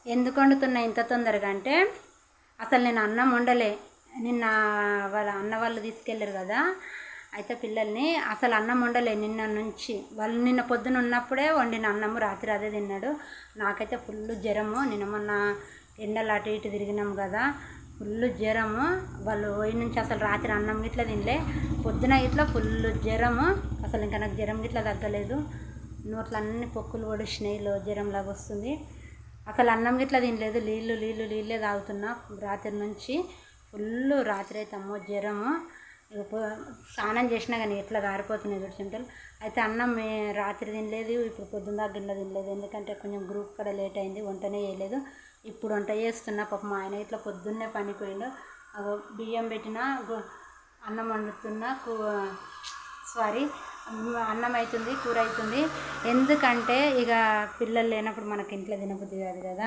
ఎందుకు వండుతున్నా ఇంత తొందరగా అంటే అసలు నేను అన్నం వండలే. నిన్న వాళ్ళ అన్న వాళ్ళు తీసుకెళ్ళారు కదా, అయితే పిల్లల్ని అసలు అన్నం వండలే నిన్న నుంచి. వాళ్ళు నిన్న పొద్దున ఉన్నప్పుడే వండిన అన్నము రాత్రి అదే తిన్నాడు. నాకైతే ఫుల్ జ్వరము. నిన్న మొన్న ఎండలు అటు ఇటు తిరిగినాం కదా, ఫుల్ జ్వరము. వాళ్ళు పోయి నుంచి అసలు రాత్రి అన్నం గిట్లా తినలే, పొద్దున ఇట్లా ఫుల్ జ్వరము. అసలు ఇంకా నాకు జ్వరం గిట్లా తగ్గలేదు, నోట్లో అన్ని పొక్కులు పొడిచినాయి, జ్వరం లాగా వస్తుంది. అసలు అన్నం గిట్లా తినలేదు, నీళ్ళే తాగుతున్నా రాత్రి నుంచి. ఫుల్ రాత్రి అయితే అమ్మో జ్వరము. స్నానం చేసినా కానీ ఎట్లా గారిపోతున్నాయి చుంటలు. అయితే అన్నం రాత్రి తినలేదు, ఇప్పుడు పొద్దున్న దాకా గిన్నె తినలేదు. ఎందుకంటే కొంచెం గ్రూప్ కూడా లేట్ అయింది, వంటనే చేయలేదు. ఇప్పుడు వంట చేస్తున్నా. పాపం మా ఆయన ఇట్లా పొద్దున్నే పనిపోయిండు. బియ్యం పెట్టినా, అన్నం వండుతున్నా, సారీ అన్నం అవుతుంది, కూర అవుతుంది. ఎందుకంటే ఇక పిల్లలు లేనప్పుడు మనకి ఇంట్లో తినబుద్ధి కాదు కదా.